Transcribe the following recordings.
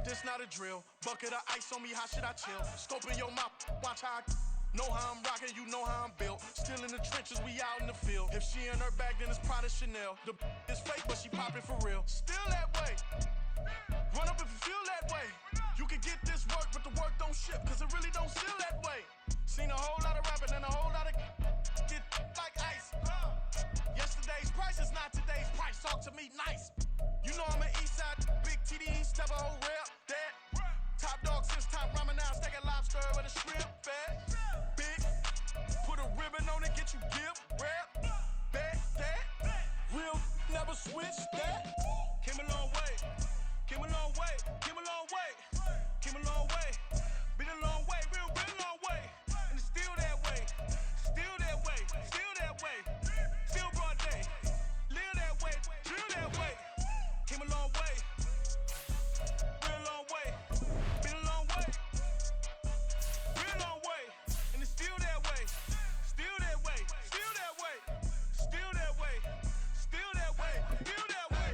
This not a drill. Bucket of ice on me, how should I chill? Scope in your mouth, watch how I know how I'm rocking, you know how I'm built. Still in the trenches, we out in the field. If she in her bag, then it's Prada Chanel. The is fake, but she poppin' for real. Still that way. Run up if you feel that way. You can get this work, but the work don't ship, cause it really don't feel that way. Seen a whole lot of rapping and a whole lot of get like ice. Yesterday's price is not today's price. Talk to me nice. You know I'm an east side, big TD, step a whole rep, that. Top dog since top ramen now, steak and lobster with a shrimp fat. Big, put a ribbon on it, get you gift, rap, back, that. Real, never switch that. Came a long way, came a long way, came a long way, came a long way. Been a long way, real long way. And it's still that way, still that way, still that way. Still broad day, live that way, drill that way. Came a long way, real long way. Been a long way, real long way. And it's still that way, still that way, still that way, still that way, still that way, still that way.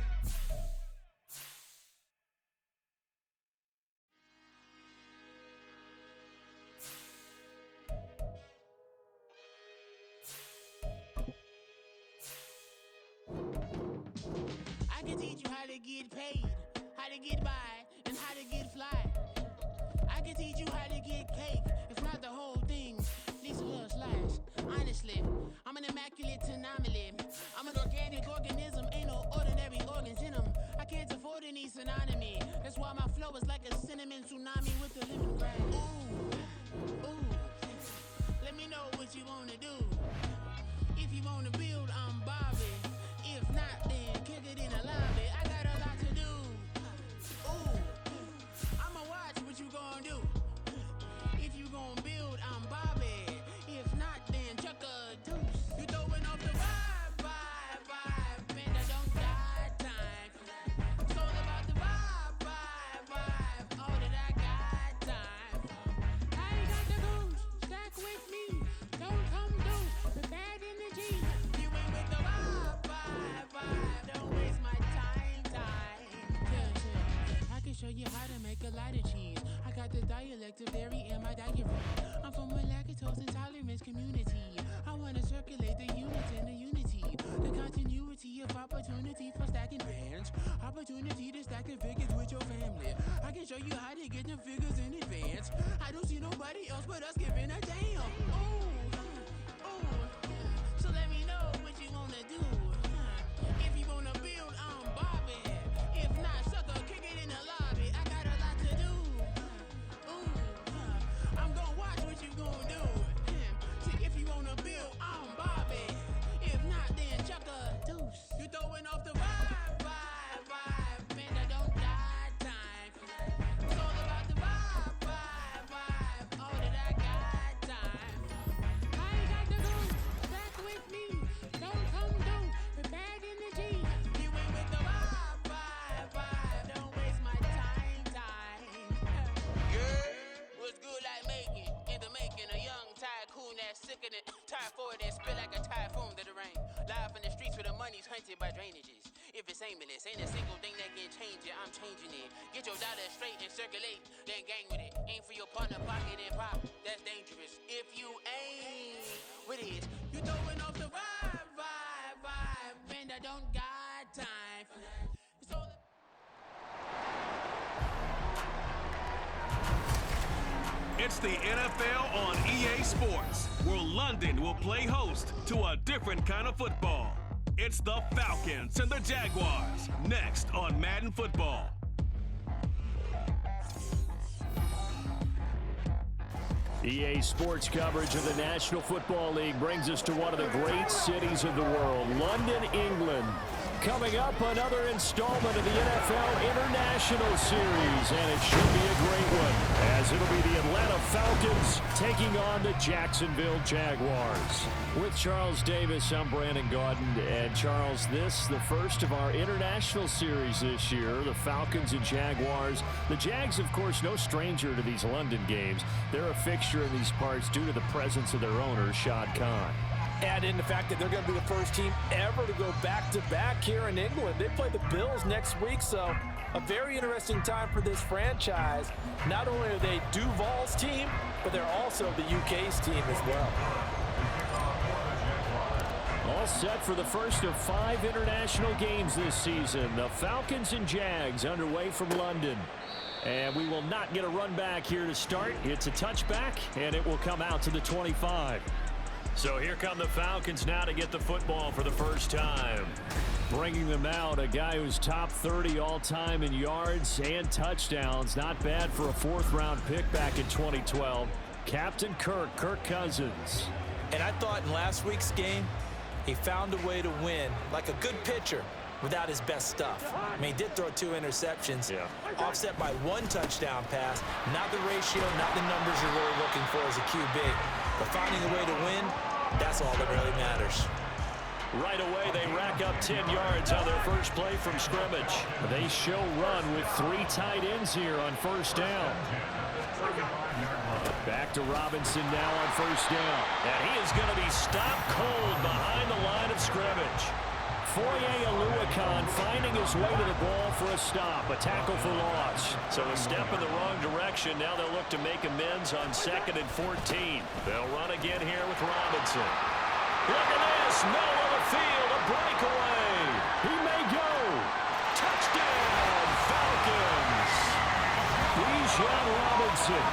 I can teach you how to get paid, how to get by, and how to get fly. I can teach you how to get cake, if not the whole thing, at least a little slice. Honestly, I'm an immaculate anomaly. I'm an organic organism, ain't no ordinary organs in them. I can't afford any synonymy. That's why my flow is like a cinnamon tsunami with a lemongrass. Ooh, let me know what you wanna do. If you wanna build, I'm Bobby. If not, then kick it in the lobby. I got a lot to do. Ooh, I'ma watch what you gon' do. If you gon' build, I'm Bobby. If not, then chuck a deuce. You throwing off the vibe, man, I don't got time. It's all about the vibe, all that I got time. I ain't got the goose, stack with me. Don't come through with bad energy. You ain't with the vibe, don't waste my time. Yeah, I can show you how to make a lot of cheese. I got the dialect of dairy in my diaphragm. I'm from a lactose intolerance community. I wanna circulate the units and the unity. The continuity of opportunity for stacking bands. Opportunity to stack the figures with your family. I can show you how to get the figures in advance. I don't see nobody else but us giving a damn. Ooh. So let me know what you wanna do. If you wanna build, I'm Bobby. If not, sucker, kick it in the lobby. I got a lot to do. I'm gonna watch what you gonna do. See, if you wanna build, I'm Bobby. If not, then chuck a deuce. You throwing off the vibe, man, I don't got time. It's all about the vibe, all that I got time. I ain't got the goose, back with me. Don't come through with bad energy. You ain't with the vibe, don't waste my time. Girl, what's good like making? In the making, a young tycoon that's sick in it. Tired for it and spit like a typhoon to the rain. Live in the streets where the money's hunted by drainages. If it's aimless, ain't a single thing that can change it. I'm changing it. Get your dollar straight and circulate, then gang with it. Aim for your partner, pocket and pop. That's dangerous. If you ain't with it, you throwing off the vibe, man, I don't got time for that. It's all It's the NFL on EA Sports, where London will play host to a different kind of football. It's the Falcons and the Jaguars, next on Madden Football. EA Sports coverage of the National Football League brings us to one of the great cities of the world, London, England. Coming up, another installment of the NFL International Series, and it should be a great one, as it'll be the Atlanta Falcons taking on the Jacksonville Jaguars. With Charles Davis, I'm Brandon Gaudin, and Charles, this the first of our International Series this year, the Falcons and Jaguars. The Jags, of course, no stranger to these London games. They're a fixture in these parts due to the presence of their owner, Shad Khan. Add in the fact that they're going to be the first team ever to go back-to-back here in England. They play the Bills next week, so A very interesting time for this franchise. Not only are they Duval's team, but they're also the UK's team as well. All set for the first of 5 international games this season. The Falcons and Jags underway from London. And we will not get a run back here to start. It's a touchback, and it will come out to the 25. So here come the Falcons now to get the football for the first time. Bringing them out, a guy who's top 30 all-time in yards and touchdowns. Not bad for a 4th-round pick back in 2012. Captain Kirk Cousins. And I thought in last week's game, he found a way to win like a good pitcher without his best stuff. I mean, he did throw 2 interceptions, offset by 1 touchdown pass. Not the ratio, not the numbers you're really looking for as a QB. But finding a way to win, that's all that really matters. Right away, they rack up 10 yards on their first play from scrimmage. They show run with 3 tight ends here on first down. Back to Robinson now on first down. And he is going to be stopped cold behind the line of scrimmage. Foye Oluokun finding his way to the ball for a stop. A tackle for loss. So a step in the wrong direction. Now they'll look to make amends on 2nd and 14. They'll run again here with Robinson. Look at this. Middle of the field. A breakaway. He may go. Touchdown, Falcons. Bijan Robinson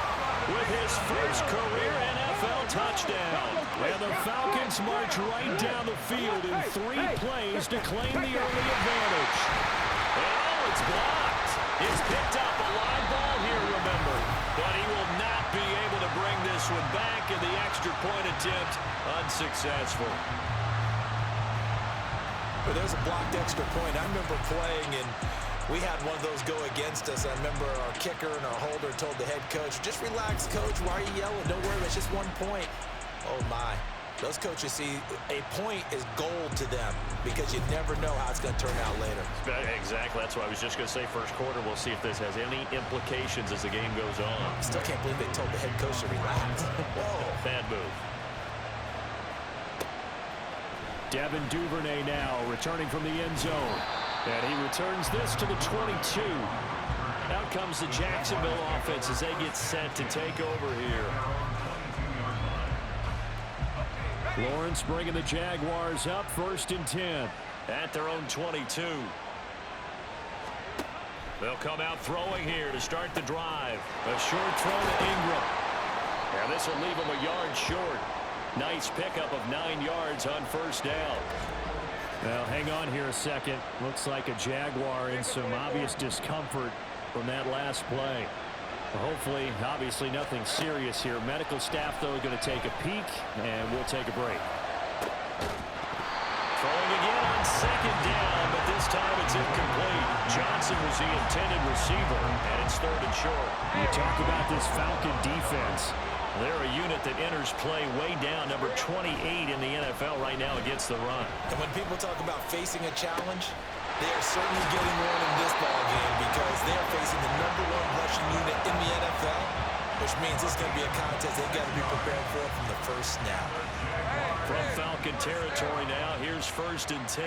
with his first career NFL touchdown. And the Falcons march right down the field in 3 plays to claim the early advantage. Oh, it's blocked. It's picked up a live ball here, remember. But he will not be able to bring this one back, and the extra point attempt unsuccessful. Well, there's a blocked extra point. I remember playing, and we had one of those go against us. I remember our kicker and our holder told the head coach, just relax, coach. Why are you yelling? Don't worry, it's just 1 point. Oh, my. Those coaches see a point is gold to them because you never know how it's going to turn out later. Exactly. That's what I was just going to say. First quarter, we'll see if this has any implications as the game goes on. Still can't believe they told the head coach to relax. Whoa. Bad move. Devin Duvernay now returning from the end zone. And he returns this to the 22. Out comes the Jacksonville offense as they get set to take over here. Lawrence bringing the Jaguars up 1st and 10 at their own 22. They'll come out throwing here to start the drive. A short throw to Ingram. And this will leave him a yard short. Nice pickup of 9 yards on first down. Now, hang on here a second. Looks like a Jaguar in some obvious discomfort from that last play. Hopefully, obviously, nothing serious here. Medical staff, though, are going to take a peek, and we'll take a break. Throwing again on 2nd down, but this time it's incomplete. Johnson was the intended receiver, and it's 3rd and short. You talk about this Falcon defense. They're a unit that enters play way down, number 28 in the NFL right now against the run. And when people talk about facing a challenge, they are certainly getting one in this ball game because they are facing the #1 rushing unit in the NFL, which means this is going to be a contest they've got to be prepared for from the first snap. From Falcon territory now, here's 1st and 10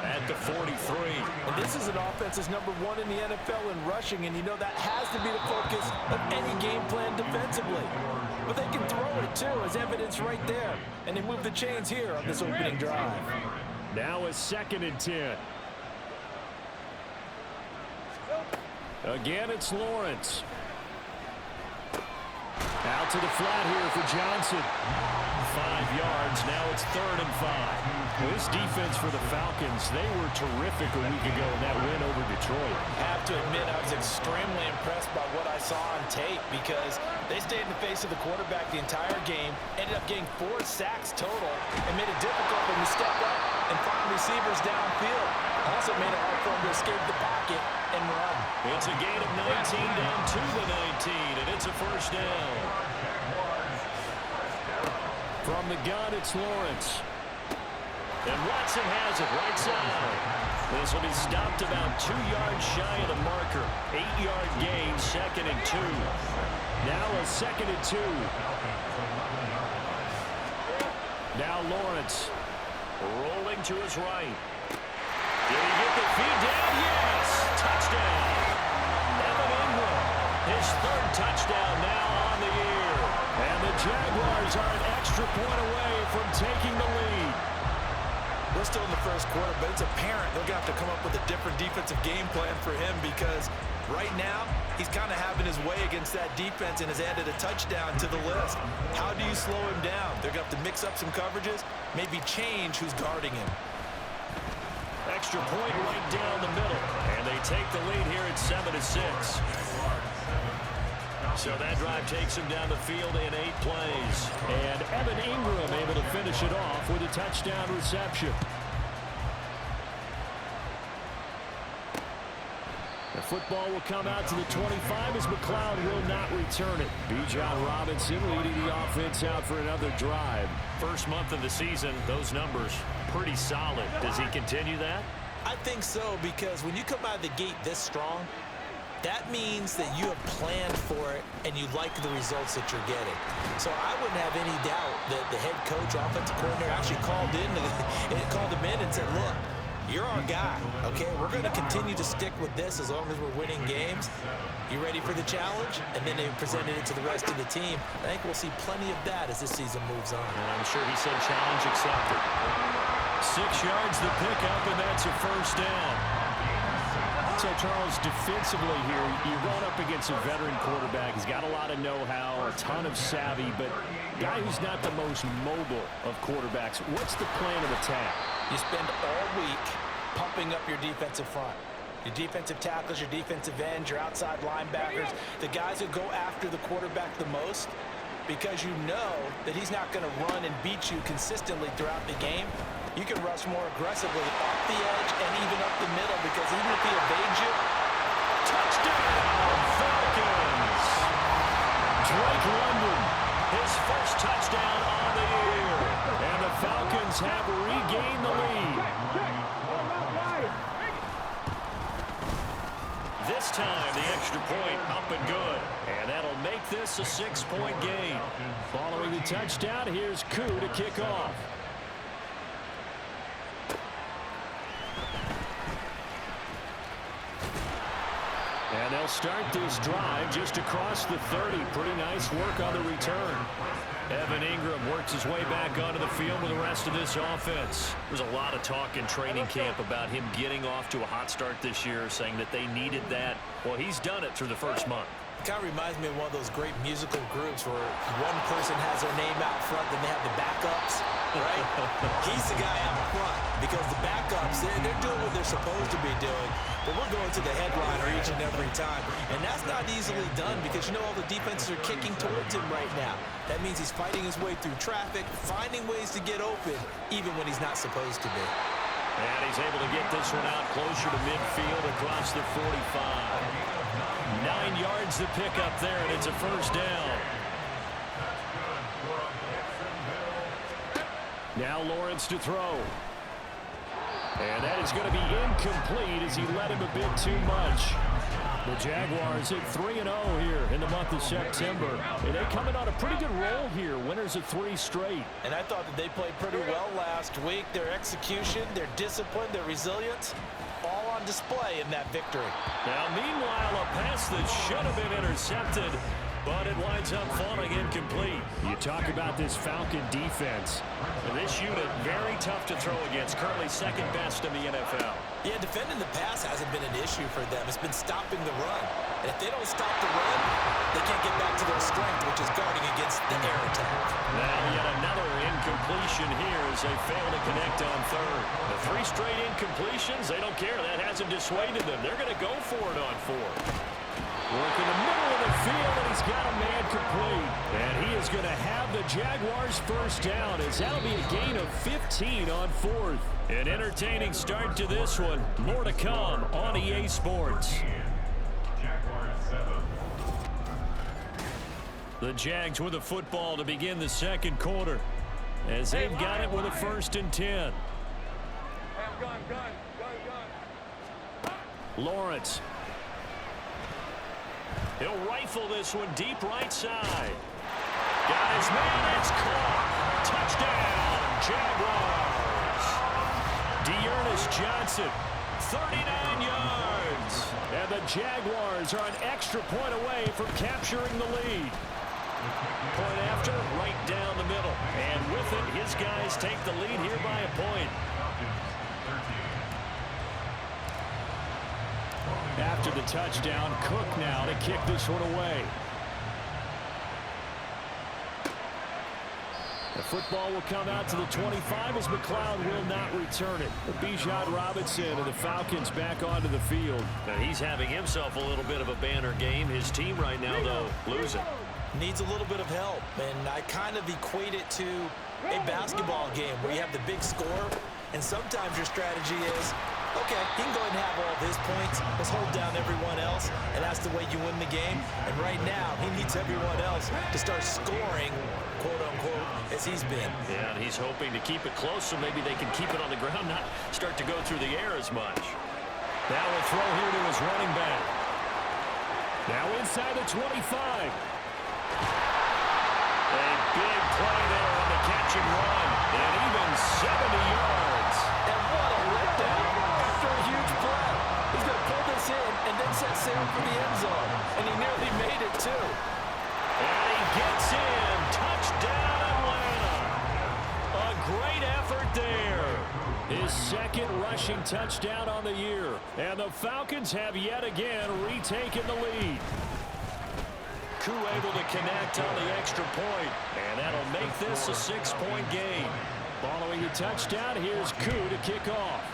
at the 43. And this is an offense that's #1 in the NFL in rushing, and you know that has to be the focus of any game plan defensively. But they can throw it, too, as evidence right there. And they move the chains here on this opening drive. Now a 2nd and 10. Again, it's Lawrence. Out to the flat here for Johnson. 5 yards. Now it's 3rd and 5. This defense for the Falcons, they were terrific a week ago in that win over Detroit. I have to admit, I was extremely impressed by what I saw on tape because they stayed in the face of the quarterback the entire game, ended up getting 4 sacks total, and made it difficult for them to step up and find receivers downfield. Also made it hard for them to escape the pocket and run. It's a gain of 19 down to the 19, and it's a first down. From the gun, it's Lawrence. And Watson has it right side. This will be stopped about 2 yards shy of the marker. 8-yard gain, 2nd and 2. Now a 2nd and 2. Now Lawrence rolling to his right. Did he get the feed down? Yes! Touchdown! His third touchdown now on the year. And the Jaguars are an extra point away from taking the lead. We're still in the first quarter, but it's apparent they're going to have to come up with a different defensive game plan for him because right now he's kind of having his way against that defense and has added a touchdown to the list. How do you slow him down? They're going to have to mix up some coverages, maybe change who's guarding him. Extra point right down the middle, and they take the lead here at 7-6. So that drive takes him down the field in 8 plays. And Evan Ingram able to finish it off with a touchdown reception. The football will come out to the 25 as McLeod will not return it. Bijan Robinson leading the offense out for another drive. First month of the season, those numbers pretty solid. Does he continue that? I think so, because when you come out of the gate this strong, that means that you have planned for it and you like the results that you're getting. So I wouldn't have any doubt that the head coach, offensive coordinator actually called him in and said, look, you're our guy, okay? We're going to continue to stick with this as long as we're winning games. You ready for the challenge? And then they presented it to the rest of the team. I think we'll see plenty of that as this season moves on. And I'm sure he said challenge accepted. 6 yards the pickup, and that's a first down. So, Charles, defensively here, you're going up against a veteran quarterback. He's got a lot of know-how, a ton of savvy, but guy who's not the most mobile of quarterbacks. What's the plan of attack? You spend all week pumping up your defensive front. Your defensive tackles, your defensive ends, your outside linebackers, the guys who go after the quarterback the most, because you know that he's not going to run and beat you consistently throughout the game. You can rush more aggressively off the edge and even up the middle, because even if he evades you, touchdown, Falcons! Drake London, his first touchdown on the year. And the Falcons have regained the lead. This time, the extra point up and good. And that'll make this a 6-point game. Following the touchdown, here's Koo to kick off. And they'll start this drive just across the 30. Pretty nice work on the return. Evan Ingram works his way back onto the field with the rest of this offense. There's a lot of talk in training camp about him getting off to a hot start this year, saying that they needed that. Well, he's done it through the first month. it kind of reminds me of one of those great musical groups where one person has their name out front, then they have the backups, right? He's the guy out front because the backups, they're doing what they're supposed to be doing, but we're going to the headliner each and every time. And that's not easily done because, you know, all the defenses are kicking towards him right now. That means he's fighting his way through traffic, finding ways to get open, even when he's not supposed to be. And he's able to get this one out closer to midfield across the 45. 9 yards to pick up there, and it's a first down. Now Lawrence to throw. And that is going to be incomplete as he led him a bit too much. The Jaguars at 3-0 here in the month of September. And they coming on a pretty good roll here. Winners of 3 straight. And I thought that they played pretty well last week. Their execution, their discipline, their resilience, all on display in that victory. Now, meanwhile, a pass that should have been intercepted, but it winds up falling incomplete. You talk about this Falcon defense. This unit, very tough to throw against, currently second best in the NFL. Yeah, defending the pass hasn't been an issue for them. It's been stopping the run. And if they don't stop the run, they can't get back to their strength, which is guarding against the air attack. Now yet another incompletion here as they fail to connect on third. The 3 straight incompletions, they don't care. That hasn't dissuaded them. They're going to go for it on 4. Work in the middle of the field, and he's got a man complete. And he is going to have the Jaguars first down, as that'll be a gain of 15 on 4th. An entertaining start to this one. More to come on EA Sports. The Jags with the football to begin the second quarter, as they've got it with a 1st and 10. Lawrence. He'll rifle this one deep right side. Got his man, it's caught. Touchdown, Jaguars. Dearness Johnson, 39 yards. And the Jaguars are an extra point away from capturing the lead. Point after, right down the middle. And with it, his guys take the lead here by a point. After the touchdown, Cook now to kick this one away. The football will come out to the 25 as McLeod will not return it. Bijan Robinson and the Falcons back onto the field. Now he's having himself a little bit of a banner game. His team right now, though, losing. Needs a little bit of help, and I kind of equate it to a basketball game where you have the big score, and sometimes your strategy is, okay, he can go ahead and have all of his points. Let's hold down everyone else, and that's the way you win the game. And right now, he needs everyone else to start scoring, quote-unquote, as he's been. Yeah, and he's hoping to keep it close so maybe they can keep it on the ground, not start to go through the air as much. Now a throw here to his running back. Now inside the 25. A big play there on the catch and run, and even 70 yards. And what a letdown after a huge play. He's going to pull this in and then set sail for the end zone. And he nearly made it, too. And he gets in. Touchdown, Atlanta. A great effort there. His second rushing touchdown on the year. And the Falcons have yet again retaken the lead. Koo able to connect on the extra point, and that'll make this a 6-point game. Following the touchdown, here's Koo to kick off.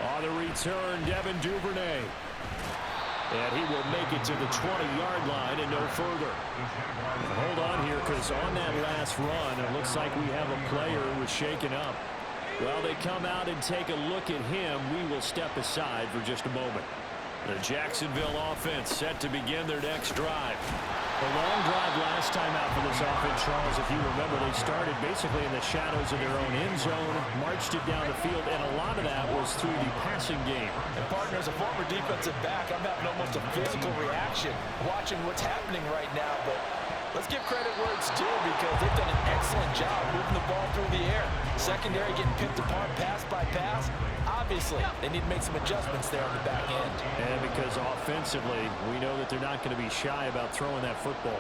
On the return, Devin Duvernay. And he will make it to the 20-yard line and no further. And hold on here, because on that last run, it looks like we have a player who was shaken up. Well, they come out and take a look at him. We will step aside for just a moment. The Jacksonville offense set to begin their next drive. The long drive last time out for this offense, Charles, if you remember, they started basically in the shadows of their own end zone, marched it down the field, and a lot of that was through the passing game. And partner, as a former defensive back, I'm having almost a physical reaction watching what's happening right now, but let's give credit where it's due because they've done an excellent job moving the ball through the air. Secondary getting picked apart pass by pass. Obviously, they need to make some adjustments there on the back end. And because offensively, we know that they're not going to be shy about throwing that football.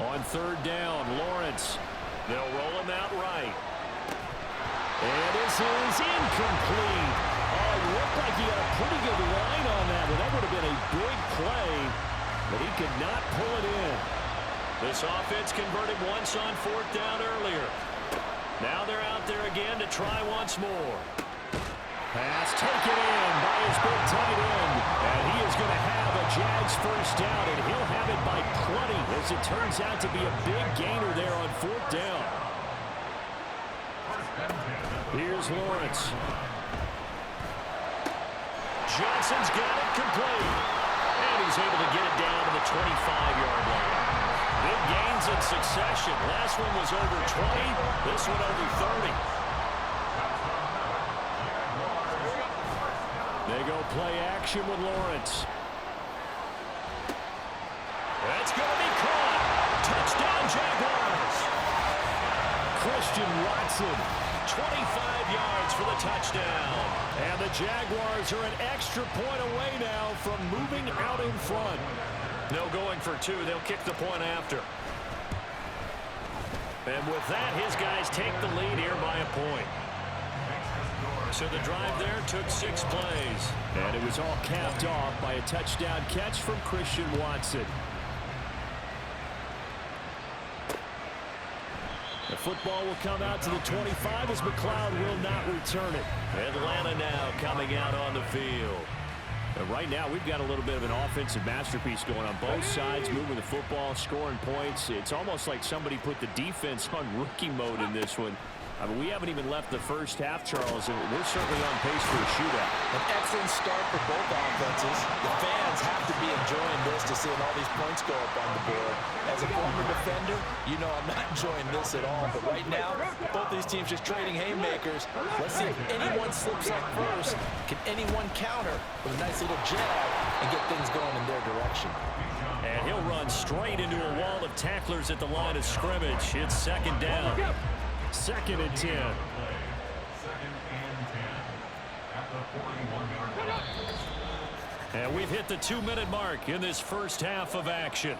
On third down, Lawrence. They'll roll him out right. And this is incomplete. Oh, it looked like he had a pretty good line on that, but that would have been a big play. But he could not pull it in. This offense converted once on fourth down earlier. Now they're out there again to try once more. Pass taken in by his big tight end. And he is going to have a Jags first down, and he'll have it by plenty as it turns out to be a big gainer there on fourth down. Here's Lawrence. Johnson's got it complete. And he's able to get it down to the 25-yard line. Big gains in succession. Last one was over 20. This one over 30. They go play action with Lawrence. That's going to be caught. Touchdown, Jaguars. Christian Watson, 25 yards for the touchdown. And the Jaguars are an extra point away now from moving out in front. No going for two. They'll kick the point after. And with that, his guys take the lead here by a point. So the drive there took 6 plays. And it was all capped off by a touchdown catch from Christian Watson. The football will come out to the 25 as McLeod will not return it. Atlanta now coming out on the field. And right now, we've got a little bit of an offensive masterpiece going on both sides, moving the football, scoring points. It's almost like somebody put the defense on rookie mode in this one. I mean, we haven't even left the first half, Charles, and we're certainly on pace for a shootout. An excellent start for both offenses. The fans have to be enjoying this to seeing all these points go up on the board. As a former defender, you know I'm not enjoying this at all. But right now, both these teams just trading haymakers. Let's see if anyone slips up first. Can anyone counter with a nice little jab and get things going in their direction? And he'll run straight into a wall of tacklers at the line of scrimmage. It's second down. Second and 10. And we've hit the 2-minute mark in this first half of action.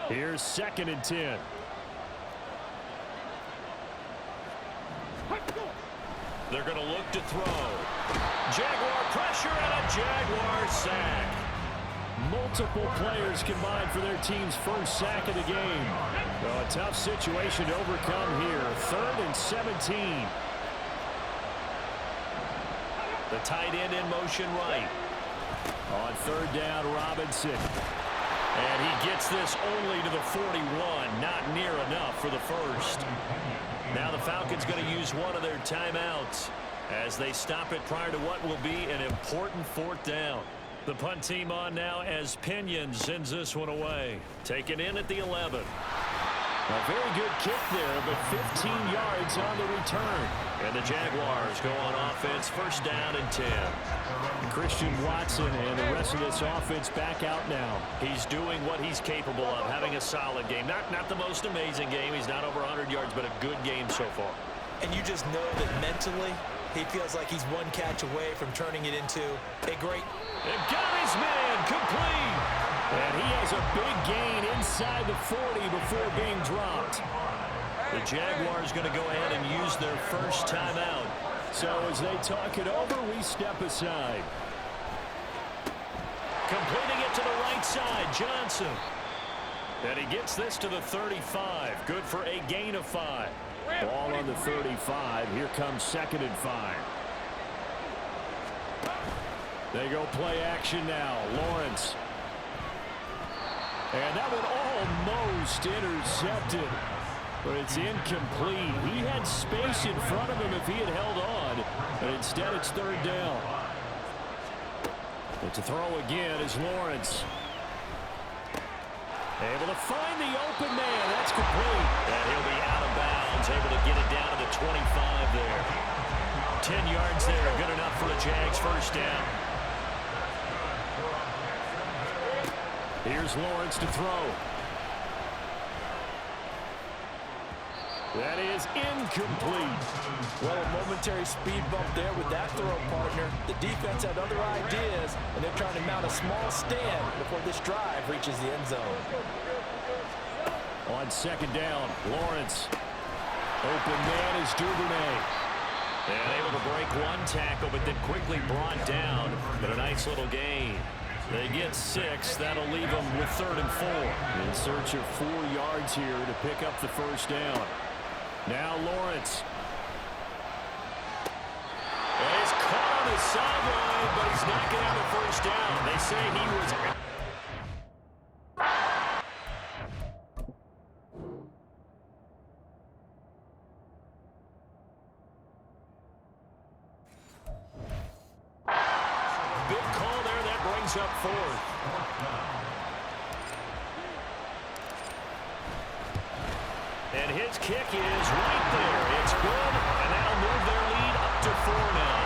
Here's 2nd and 10. They're going to look to throw. Jaguar pressure and a Jaguar sack. Multiple players combined for their team's first sack of the game. Well, a tough situation to overcome here. 3rd and 17. The tight end in motion right. On 3rd down, Robinson. And he gets this only to the 41. Not near enough for the first. Now the Falcons going to use one of their timeouts as they stop it prior to what will be an important 4th down. The punt team on now as Pinion sends this one away. Taken in at the 11. A very good kick there, but 15 yards on the return. And the Jaguars go on offense, 1st down and 10. Christian Watson and the rest of this offense back out now. He's doing what he's capable of, having a solid game. Not the most amazing game. He's not over 100 yards, but a good game so far. And you just know that mentally he feels like he's one catch away from turning it into a great... And got his man complete. And he has a big gain inside the 40 before being dropped. The Jaguars going to go ahead and use their first timeout. So as they talk it over, we step aside. Completing it to the right side, Johnson. And he gets this to the 35. Good for a gain of 5. Ball on the 35. Here comes 2nd and 5. They go play action now. Lawrence. And that one almost intercepted. But it's incomplete. He had space in front of him if he had held on. But instead it's 3rd down. But to throw again is Lawrence. Able to find the open man. That's complete. And he'll be out of bounds. Able to get it down to the 25 there. 10 yards there. Good enough for the Jags' 1st down. Here's Lawrence to throw. That is incomplete. Well, a momentary speed bump there with that throw, partner. The defense had other ideas, and they're trying to mount a small stand before this drive reaches the end zone. On 2nd down, Lawrence. Open man is Duvernay. And able to break one tackle, but then quickly brought down. But a nice little gain. They get 6. That'll leave them with 3rd and 4. In search of 4 yards here to pick up the 1st down. Now Lawrence. And he's caught on the sideline, but he's not going to have a 1st down. They say he was... up 4th. And his kick is right there. It's good, and that'll move their lead up to 4 now.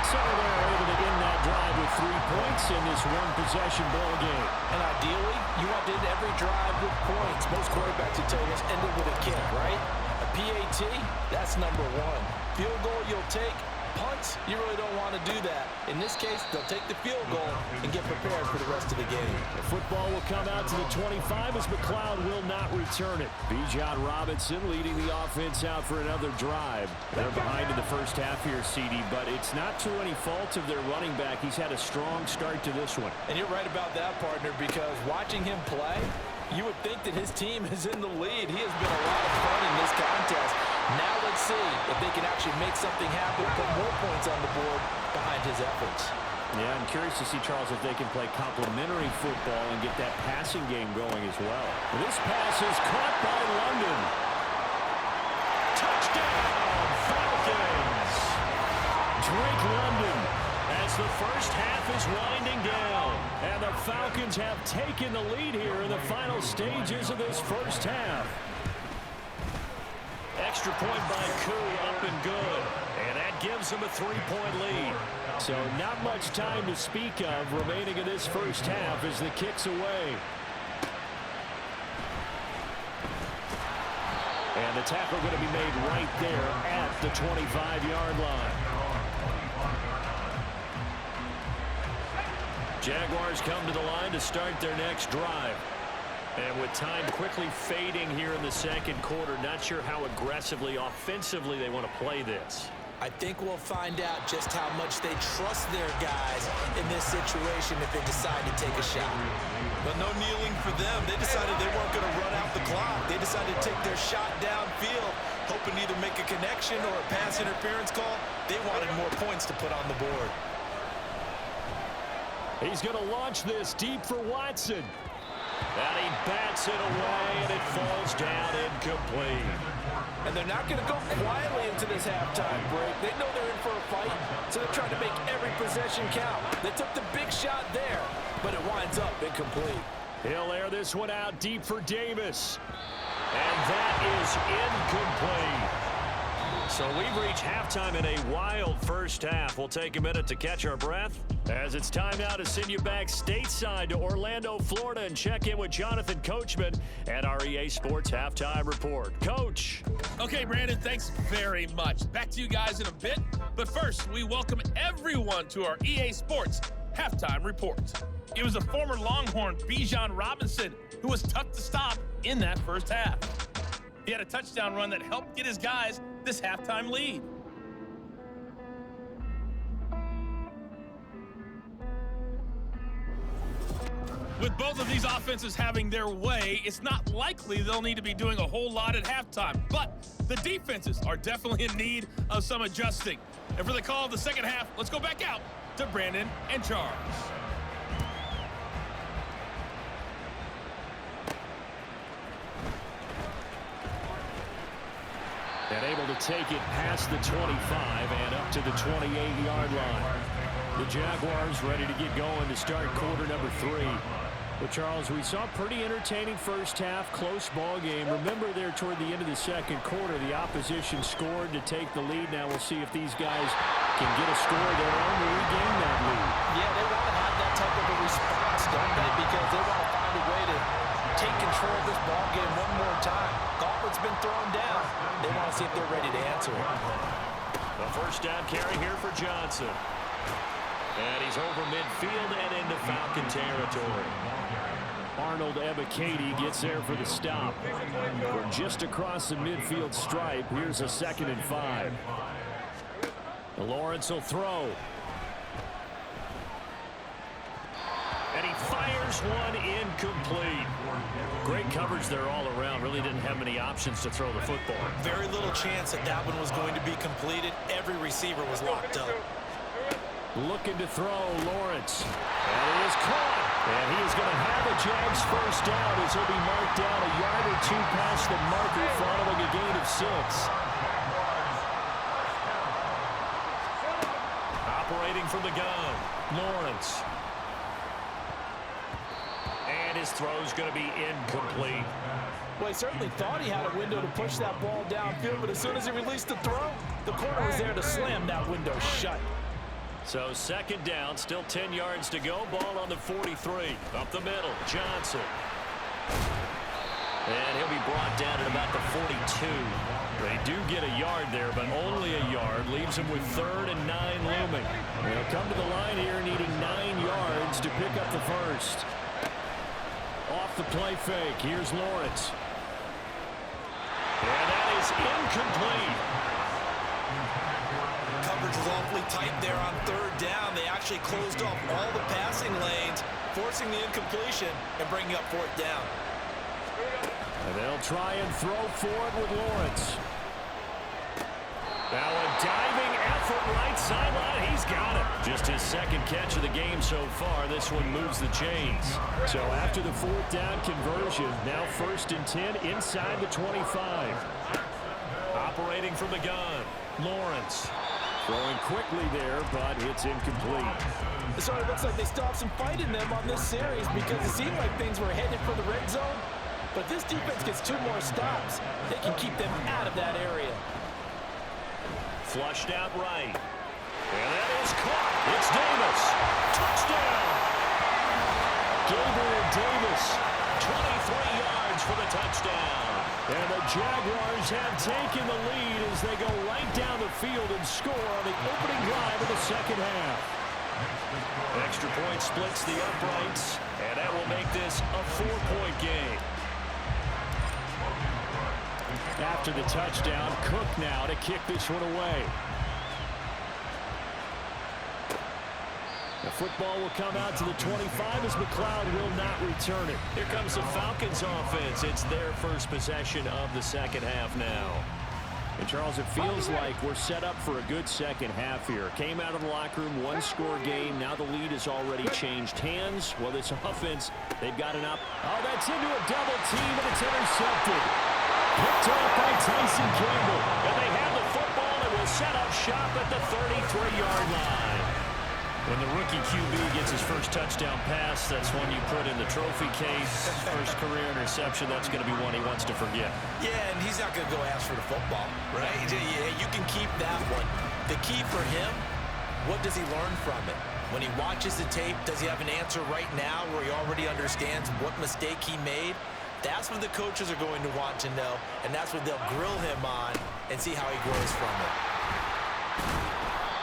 So they're able to end that drive with 3 points in this one-possession ball game. And ideally, you want to end every drive with points. Most quarterbacks would tell you, let's end it with a kick, right? A PAT, that's number 1. Field goal you'll take. Punts, you really don't want to do that. In this case, they'll take the field goal and get prepared for the rest of the game. The football will come out to the 25 as McLeod will not return it. Bijan Robinson leading the offense out for another drive. They're behind in the first half here, CD, but it's not to any fault of their running back. He's had a strong start to this one. And you're right about that, partner, because watching him play, you would think that his team is in the lead. He has been a lot of fun in this contest. Now let's see if they can actually make something happen, put more points on the board behind his efforts. Yeah, I'm curious to see, Charles, if they can play complementary football and get that passing game going as well. This pass is caught by London. Touchdown, Falcons! Drake London as the first half is winding down. And the Falcons have taken the lead here in the final stages of this first half. Extra point by Koo, up and good. And that gives them a 3-point lead. So not much time to speak of remaining in this first half as the kick's away. And the tackle going to be made right there at the 25-yard line. Jaguars come to the line to start their next drive. And with time quickly fading here in the second quarter, not sure how aggressively, offensively they want to play this. I think we'll find out just how much they trust their guys in this situation if they decide to take a shot. But no kneeling for them. They decided they weren't going to run out the clock. They decided to take their shot downfield, hoping to either make a connection or a pass interference call. They wanted more points to put on the board. He's going to launch this deep for Watson. And he bats it away, and it falls down incomplete. And they're not going to go quietly into this halftime break. They know they're in for a fight, so they're trying to make every possession count. They took the big shot there, but it winds up incomplete. He'll air this one out deep for Davis. And that is incomplete. So we've reached halftime in a wild first half. We'll take a minute to catch our breath, as it's time now to send you back stateside to Orlando, Florida, and check in with Jonathan Coachman at our EA Sports Halftime Report. Coach. Okay, Brandon, thanks very much. Back to you guys in a bit. But first, we welcome everyone to our EA Sports Halftime Report. It was a former Longhorn, Bijan Robinson, who was tough to stop in that first half. He had a touchdown run that helped get his guys this halftime lead. With both of these offenses having their way, it's not likely they'll need to be doing a whole lot at halftime. But the defenses are definitely in need of some adjusting. And for the call of the second half, let's go back out to Brandon and Charles. And able to take it past the 25 and up to the 28-yard line. The Jaguars ready to get going to start quarter number 3. But, Charles, we saw a pretty entertaining first half, close ball game. Remember there toward the end of the second quarter, the opposition scored to take the lead. Now we'll see if these guys can get a score of their own to regain that lead. Yeah, they want to have that type of a response, don't they? Because they want to find a way to take control of this ball game one more time. Gauntlet's been thrown down. They want to see if they're ready to answer it. The first down carry here for Johnson. And he's over midfield and into Falcon territory. Arnold Ebiketie gets there for the stop. From just across the midfield stripe, here's a 2nd and 5. Lawrence will throw. And he fires one incomplete. Great coverage there all around. Really didn't have many options to throw the football. Very little chance that that one was going to be completed. Every receiver was locked up. Looking to throw, Lawrence. And it is caught. And he is going to have a Jags first down as he'll be marked down a yard or two past the marker following a gain of 6. Operating from the gun, Lawrence. And his throw's going to be incomplete. Well, he certainly thought he had a window to push that ball downfield, but as soon as he released the throw, the corner was there to slam that window shut. So 2nd down, still 10 yards to go. Ball on the 43. Up the middle, Johnson. And he'll be brought down at about the 42. They do get a yard there, but only a yard. Leaves him with 3rd and 9 looming. They'll come to the line here needing 9 yards to pick up the first. Off the play fake, here's Lawrence. And that is incomplete. Coverage was awfully tight there on 3rd down. They actually closed off all the passing lanes, forcing the incompletion and bringing up 4th down. And they'll try and throw for it with Lawrence. Now a diving effort right sideline. He's got it. Just his 2nd catch of the game so far. This one moves the chains. So after the 4th down conversion, now 1st and 10 inside the 25. Operating from the gun, Lawrence. Throwing quickly there, but it's incomplete. So it looks like they still have some fight in them on this series because it seemed like things were headed for the red zone. But this defense gets 2 more stops. They can keep them out of that area. Flushed out right. And that is caught. It's Davis. Touchdown. Gabriel Davis. 23 yards for the touchdown. And the Jaguars have taken the lead as they go right down the field and score on the opening drive of the second half. extra point splits the uprights, and that will make this a 4-point game. After the touchdown, Cook now to kick this one away. The football will come out to the 25 as McLeod will not return it. Here comes the Falcons offense. It's their first possession of the second half now. And Charles, it feels like we're set up for a good second half here. Came out of the locker room, one-score game. Now the lead has already changed hands. Well, this offense, they've got an up. Oh, that's into a double team, and it's intercepted. Picked up by Tyson Campbell. And they have the football and will set up shop at the 33-yard line. When the rookie QB gets his first touchdown pass, that's one you put in the trophy case. First career interception, that's going to be one he wants to forget. Yeah, and he's not going to go ask for the football, right? Yeah, you can keep that one. The key for him, what does he learn from it? When he watches the tape, does he have an answer right now where he already understands what mistake he made? That's what the coaches are going to want to know, and that's what they'll grill him on and see how he grows from it.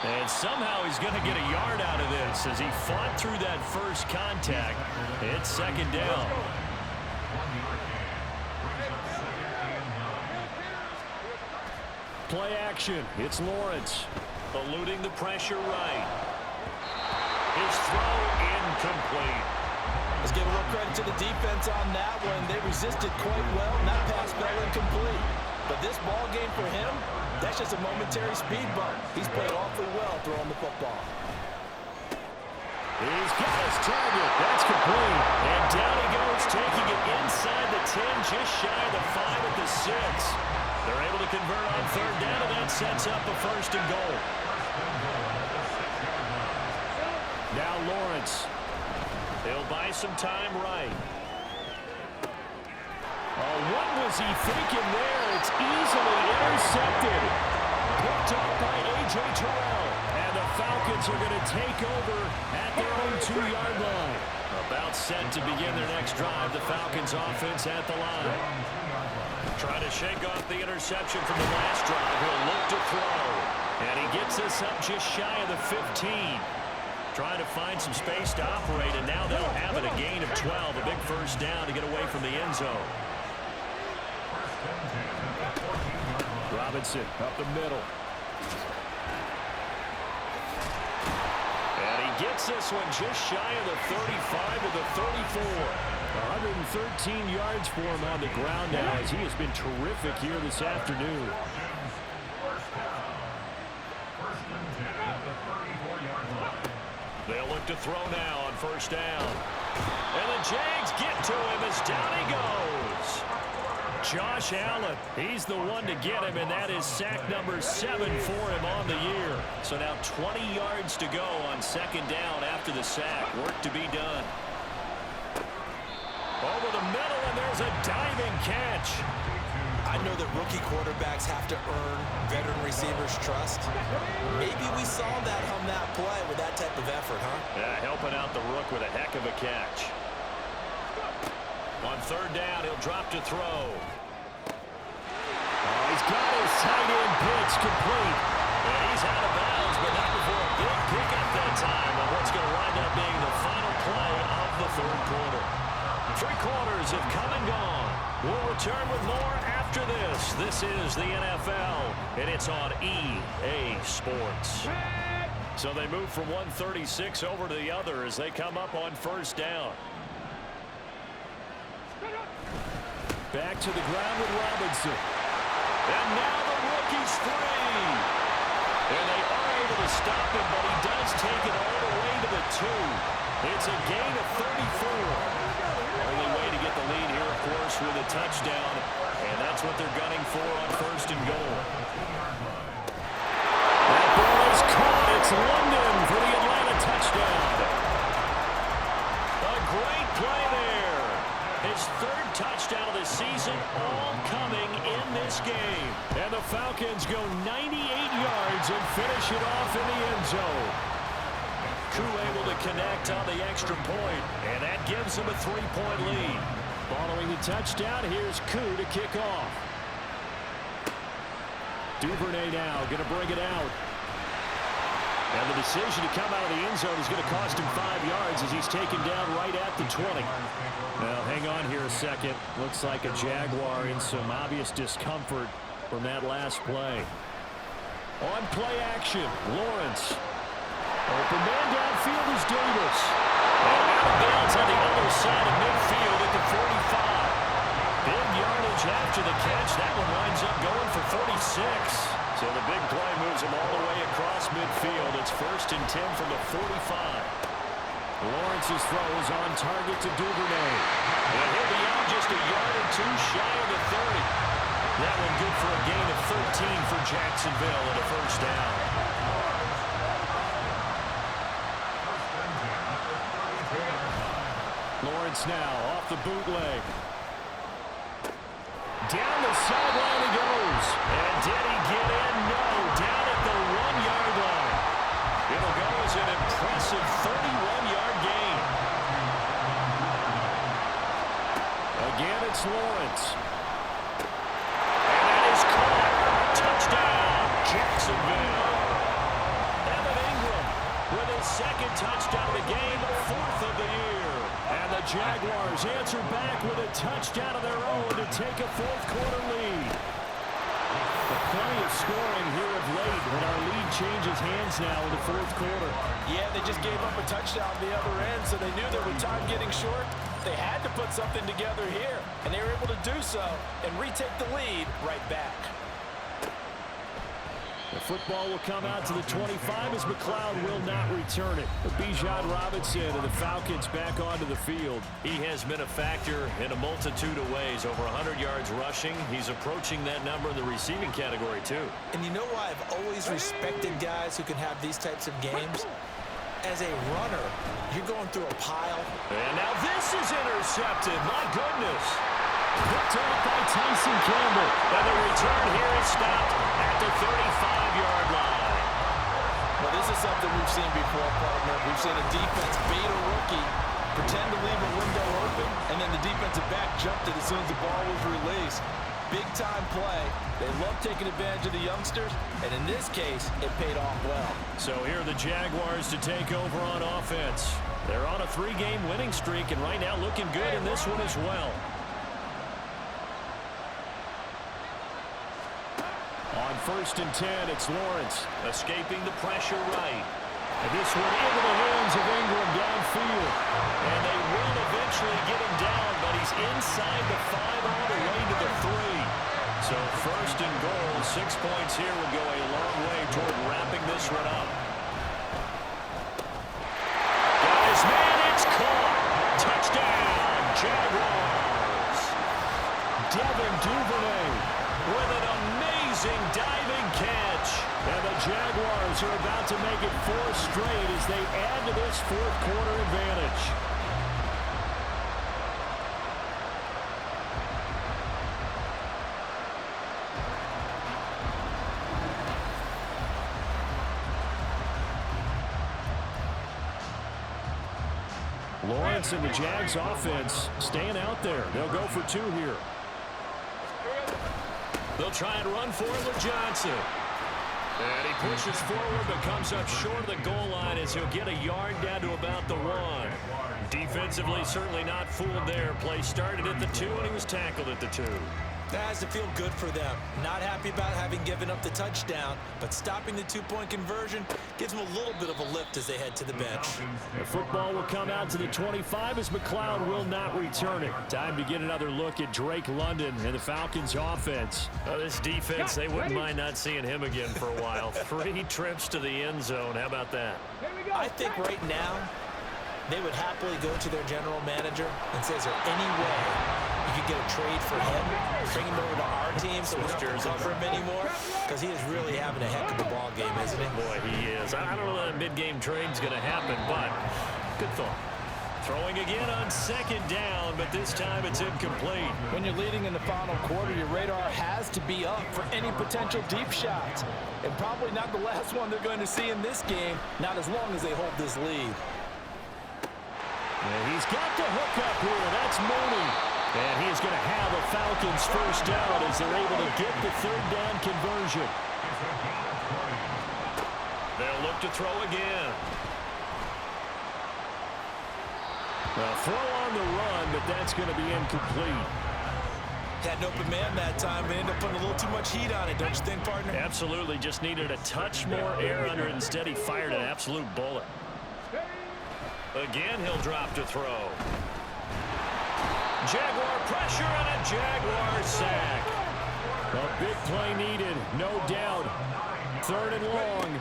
And somehow he's going to get a yard out of this as he fought through that first contact. It's second down. Play action. It's Lawrence. Eluding the pressure right. His throw incomplete. Let's give a little credit to the defense on that one. They resisted quite well, and that pass fell incomplete. But this ball game for him, that's just a momentary speed bump. He's played awfully well throwing the football. He's got his target. That's complete. And down he goes, taking it inside the 10, just shy of the 5 at the 6. They're able to convert on third down, and that sets up a first and goal. Now Lawrence. He'll buy some time right. Oh, what was he thinking there? It's easily intercepted. Picked up by A.J. Terrell. And the Falcons are going to take over at their own 2-yard line. About set to begin their next drive. The Falcons offense at the line. Trying to shake off the interception from the last drive. He'll look to throw. And he gets this up just shy of the 15. Trying to find some space to operate, and now they'll have it, a gain of 12. A big first down to get away from the end zone. Robinson up the middle. And he gets this one just shy of the 35 to the 34. 113 yards for him on the ground now, as he has been terrific here this afternoon. They'll look to throw now on first down. And the Jags get to him as down he goes. Josh Allen, he's the one to get him, and that is sack number 7 for him on the year. So now 20 yards to go on second down after the sack. Work to be done. Over the middle, and there's a diving catch. I know that rookie quarterbacks have to earn veteran receivers' trust. Maybe we saw that on that play with that type of effort, huh? Yeah, helping out the rook with a heck of a catch. On third down, he'll drop to throw. Oh, he's got his tight end pitch complete. And he's out of bounds, but not before a big pickup that time on what's going to wind up being the final play of the third quarter. 3 quarters have come and gone. We'll return with more after this. This is the NFL, and it's on EA Sports. So they move from 136 over to the other as they come up on first down. Back to the ground with Robinson. And now the rookie's free. And they are able to stop him, but he does take it all the way to the 2. It's a gain of 34. Only way to get the lead here, of course, with a touchdown. And that's what they're gunning for on first and goal. That ball is caught. It's London for the Atlanta touchdown. A great play there. His 3rd touchdown of the season, all coming in this game. And the Falcons go 98 yards and finish it off in the end zone. Koo able to connect on the extra point, and that gives him a 3-point lead. Following the touchdown, here's Koo to kick off. Duvernay now going to bring it out. And the decision to come out of the end zone is going to cost him 5 yards as he's taken down right at the 20. Now, hang on here a second. Looks like a Jaguar in some obvious discomfort from that last play. On play action, Lawrence. Open man downfield is Davis. And out of bounds on the other side of midfield at the 45. Big yardage after the catch. That one winds up going for 46. So the big play moves him all the way across midfield. It's 1st and 10 from the 45. Lawrence's throw is on target to Duvernay. And he'll be out just a yard or two shy of the 30. That one good for a gain of 13 for Jacksonville and a 1st down. Lawrence now off the bootleg. Down the sideline he goes. And did he get in? No. Down at the 1-yard line. It'll go as an impressive 31-yard gain. Again, it's Lawrence. And that is caught. Touchdown, Jacksonville. Evan Ingram with his 2nd touchdown of the game, 4th of the year. And the Jaguars answer back with a touchdown of their own to take a 4th-quarter lead. Plenty of scoring here of late, and our lead changes hands now in the 4th quarter. Yeah, they just gave up a touchdown on the other end, so they knew that with time getting short, they had to put something together here. And they were able to do so and retake the lead right back. The football will come out to the 25 as McLeod will not return it. But Bijan Robinson and the Falcons back onto the field. He has been a factor in a multitude of ways. Over 100 yards rushing. He's approaching that number in the receiving category, too. And you know why I've always respected guys who can have these types of games? As a runner, you're going through a pile. And now this is intercepted. My goodness. Picked off by Tyson Campbell. And the return here is stopped at the 35-yard line. Well, this is something we've seen before, partner. We've seen a defense bait a rookie, pretend to leave a window open, and then the defensive back jumped it as soon as the ball was released. Big-time play. They love taking advantage of the youngsters, and in this case, it paid off well. So here are the Jaguars to take over on offense. They're on a 3-game winning streak, and right now looking good in this one as well. On 1st and 10, it's Lawrence escaping the pressure right. And this one into the hands of Ingram downfield. And they will eventually get him down, but he's inside the 5 all the way to the 3. So 1st and goal, 6 points here would go a long way toward wrapping this one up. Guys, man, it's caught. Touchdown, Jaguars. Devin Duvernay with an amazing diving catch. And the Jaguars are about to make it 4 straight as they add to this 4th quarter advantage. Lawrence and the Jags offense staying out there. They'll go for 2 here. They'll try and run for it with Johnson. And he pushes forward but comes up short of the goal line as he'll get a yard down to about the 1. Defensively, certainly not fooled there. Play started at the 2 and he was tackled at the 2. That has to feel good for them. Not happy about having given up the touchdown, but stopping the 2-point conversion gives them a little bit of a lift as they head to the bench. The football will come out to the 25 as McLeod will not return it. Time to get another look at Drake London and the Falcons offense. This defense, they wouldn't mind not seeing him again for a while. 3 trips to the end zone. How about that? I think right now they would happily go to their general manager and say, is there any way you could get a trade for him, bring him over to our team so we don't have to cover him anymore? Because he is really having a heck of a ball game, isn't he? Boy, he is. I don't know that a mid-game trade's going to happen, but good thought. Throwing again on 2nd down, but this time it's incomplete. When you're leading in the final quarter, your radar has to be up for any potential deep shots. And probably not the last one they're going to see in this game, not as long as they hold this lead. And he's got the hook up here. That's Mooney. And he's going to have a Falcons 1st down as they're able to get the 3rd down conversion. They'll look drop to throw again. Well, throw on the run, but that's going to be incomplete. Had an open man that time, but ended up putting a little too much heat on it, don't you think, partner? Absolutely. Just needed a touch more air under it. Instead, he fired an absolute bullet. Again, he'll drop to throw. Jaguar pressure and a Jaguar sack. A big play needed, no doubt. 3rd and long.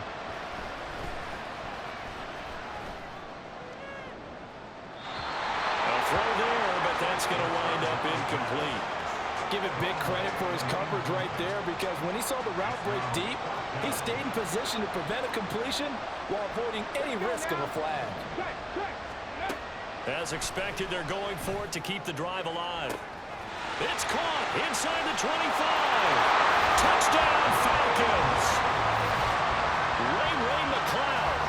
A throw there, but that's going to wind up incomplete. Give it big credit for his coverage right there, because when he saw the route break deep, he stayed in position to prevent a completion while avoiding any risk of a flag. As expected, they're going for it to keep the drive alive. It's caught inside the 25. Touchdown, Falcons. Ray McLeod,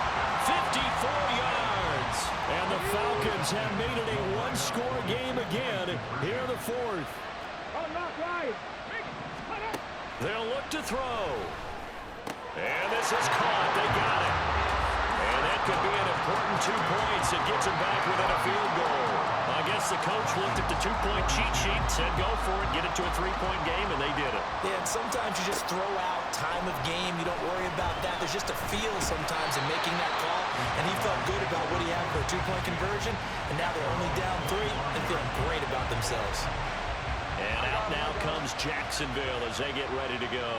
54 yards. And the Falcons have made it a one-score game again here in the 4th. They'll look to throw. And this is caught. They got it. And that could be an important 2 points. It gets them back within a field goal. I guess the coach looked at the 2-point cheat sheet, said go for it, get it to a 3-point game, and they did it. Yeah, and sometimes you just throw out time of game. You don't worry about that. There's just a feel sometimes in making that call, and he felt good about what he had for a 2-point conversion, and now they're only down 3 and feeling great about themselves. And out now comes Jacksonville as they get ready to go.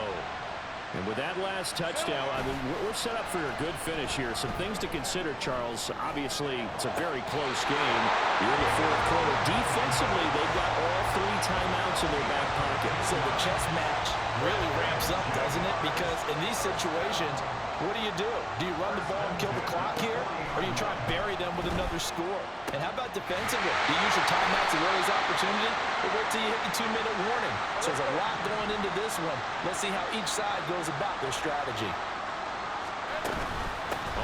And with that last touchdown, I mean, we're set up for a good finish here. Some things to consider, Charles. Obviously, it's a very close game. You're in the 4th quarter. Defensively, they've got all 3 timeouts in their back pocket. So the chess match really ramps up, doesn't it? Because in these situations, what do? Do you run the ball and kill the clock here? Or do you try and bury them with another score? And how about defensively? Do you use your timeouts to raise opportunity? Or wait till you hit the 2-minute warning? So there's a lot going into this one. Let's see how each side goes about their strategy.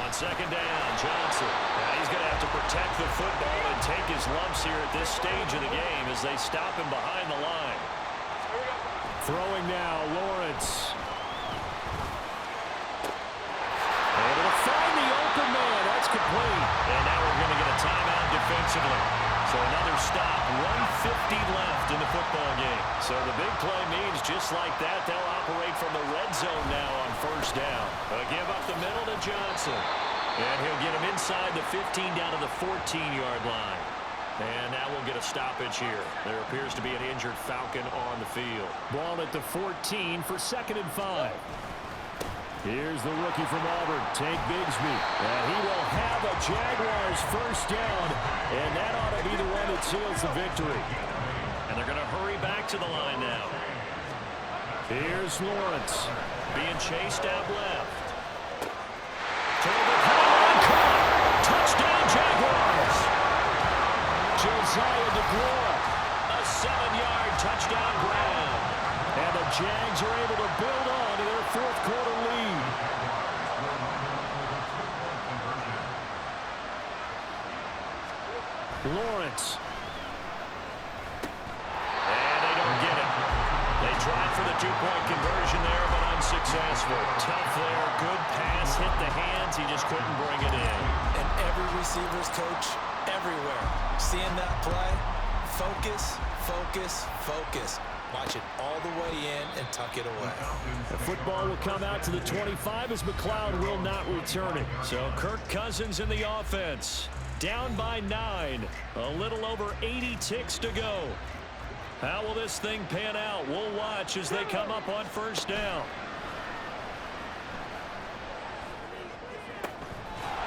On 2nd down, Johnson. Now he's going to have to protect the football and take his lumps here at this stage of the game as they stop him behind the line. Throwing now, Lawrence. Able to find the open man. That's complete. And now we're going to get a timeout defensively. So another stop, 1:50 left in the football game. So the big play means just like that, they'll operate from the red zone now on 1st down. Give up the middle to Johnson. And he'll get him inside the 15 down to the 14-yard line. And now we'll get a stoppage here. There appears to be an injured Falcon on the field. Ball at the 14 for 2nd and 5. Here's the rookie from Auburn, Tank Bigsby. And he will have a Jaguars 1st down. And that ought to be the one that seals the victory. And they're going to hurry back to the line now. Here's Lawrence. Being chased out left. Touchdown, Jaguars! Josiah DeGroa. A 7-yard touchdown grab. And the Jags are able to build on to their 4th quarter lead. Lawrence. And they don't get it. They tried for the 2-point conversion there, but unsuccessful. Tough there. Good pass. Hit the hands. He just couldn't bring it in. And every receiver's coach everywhere. Seeing that play, focus, focus, focus. Watch it all the way in and tuck it away. The football will come out to the 25 as McLeod will not return it. So Kirk Cousins in the offense. Down by 9. A little over 80 ticks to go. How will this thing pan out? We'll watch as they come up on 1st down.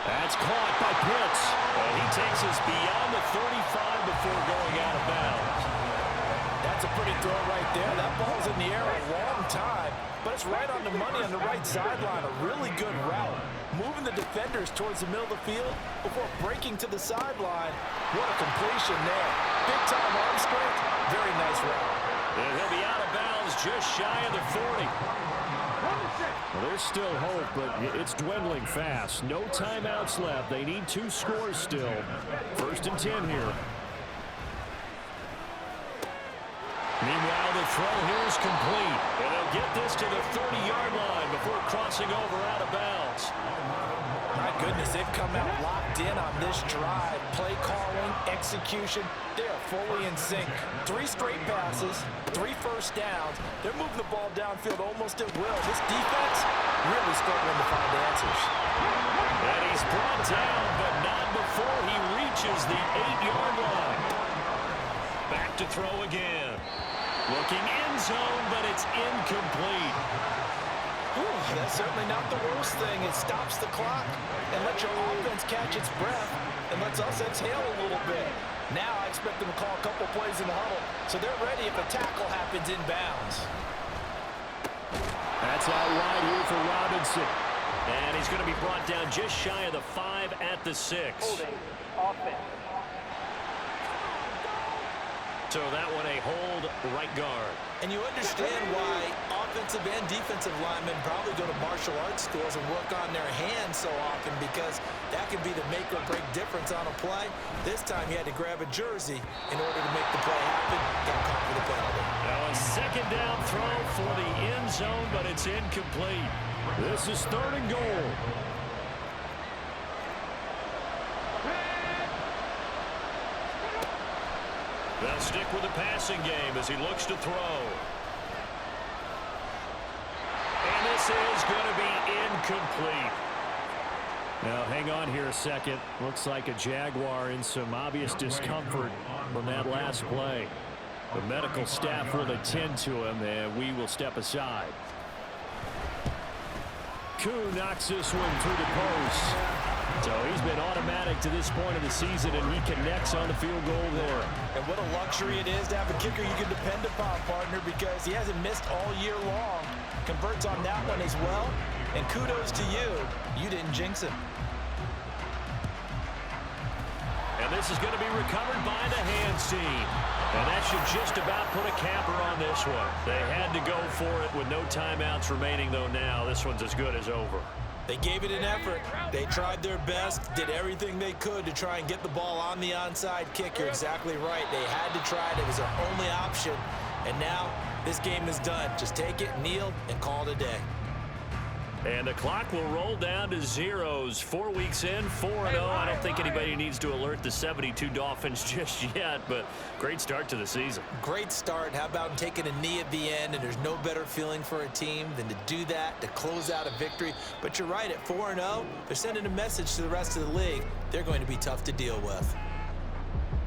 That's caught by Pitts. And he takes us beyond the 35 before going out of bounds. That's a pretty throw right there. That ball's in the air a long time, but it's right on the money on the right sideline. A really good route. Moving the defenders towards the middle of the field before breaking to the sideline. What a completion there. Big-time arm strength. Very nice route. And he'll be out of bounds just shy of the 40. Well, there's still hope, but it's dwindling fast. No timeouts left. They need 2 scores still. 1st and 10 here. Meanwhile, the throw here is complete. And they'll get this to the 30-yard line before crossing over out of bounds. My goodness, they've come out locked in on this drive. Play calling, execution, they are fully in sync. 3 straight passes, 3 first downs. They're moving the ball downfield almost at will. This defense really struggling to find answers. And he's brought down, but not before he reaches the 8-yard line. Back to throw again. Looking end zone, but it's incomplete. That's certainly not the worst thing. It stops the clock and lets your offense catch its breath and lets us exhale a little bit. Now I expect them to call a couple plays in the huddle so they're ready if a tackle happens inbounds. That's out wide here for Robinson. And he's going to be brought down just shy of the 5 at the 6. Holding offense. So that one a hold right guard. And you understand why offensive and defensive linemen probably go to martial arts schools and work on their hands so often, because that can be the make or break difference on a play. This time he had to grab a jersey in order to make the play happen. Got caught for the penalty. Now a second down throw for the end zone, but it's incomplete. This is 3rd and goal. They'll stick with the passing game as he looks to throw. And this is going to be incomplete. Now, hang on here a second. Looks like a Jaguar in some obvious discomfort from that last play. The medical staff will attend to him, and we will step aside. Koo knocks this one through the post. So he's been automatic to this point of the season, and he connects on the field goal there. And what a luxury it is to have a kicker you can depend upon, partner, because he hasn't missed all year long. Converts on that one as well. And kudos to you. You didn't jinx him. And this is going to be recovered by the hands team. And that should just about put a capper on this one. They had to go for it with no timeouts remaining, though now this one's as good as over. They gave it an effort. They tried their best, did everything they could to try and get the ball on the onside kick. You're exactly right. They had to try it. It was their only option. And now this game is done. Just take it, kneel, and call it a day. And the clock will roll down to zeros. 4 weeks in, 4-0. I don't think anybody needs to alert the 72 Dolphins just yet, but great start to the season. Great start. How about taking a knee at the end? And there's no better feeling for a team than to do that, to close out a victory. But you're right, at 4-0, they're sending a message to the rest of the league. They're going to be tough to deal with.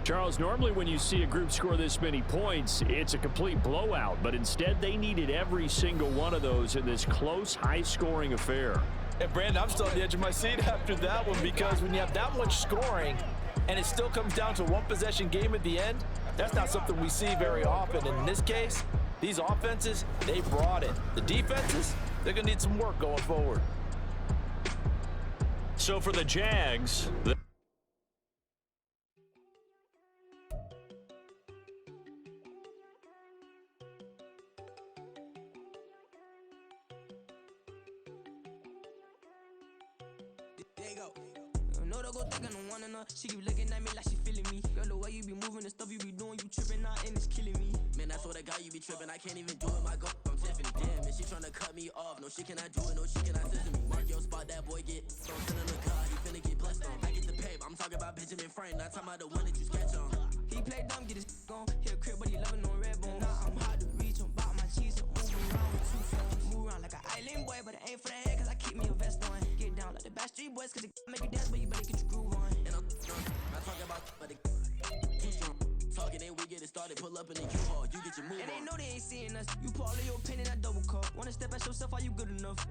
Charles, normally when you see a group score this many points, it's a complete blowout. But instead, they needed every single one of those in this close, high-scoring affair. And, Brandon, I'm still on the edge of my seat after that one, because when you have that much scoring and it still comes down to a one-possession game at the end, that's not something we see very often. And in this case, these offenses, they brought it. The defenses, they're going to need some work going forward. So for the Jags... She keep looking at me like she feeling me. Girl, the way you be moving, the stuff you be doing, you tripping out and it's killing me. Man, I swear to God, you be tripping. I can't even do it. My girl, I'm Tiffany. Damn, man, she tryna cut me off. No shit can I do it, no shit can I send me. Mark your spot, that boy get. Don't send him to God, he finna get blessed on. I get the paper, I'm talking about Benjamin Frank, not talking about the one that you sketch on. He play dumb, get his gone. He a crib, but he loving on red bone. Now I'm hard to reach, I'm about my cheese, I'm moving around with 2 phones. Move around like an island boy, but it ain't for the head, cause I keep me a vest on. Get down like the Backstreet Boys, cause it make you dance, but you better get your groove on. And I'm talking about, but it too strong. Talking and we get it started, pull up in the U-Haul, you get your move on. And they know they ain't seeing us. You pull all of your opinion, I double call. Wanna step at yourself, are you good enough?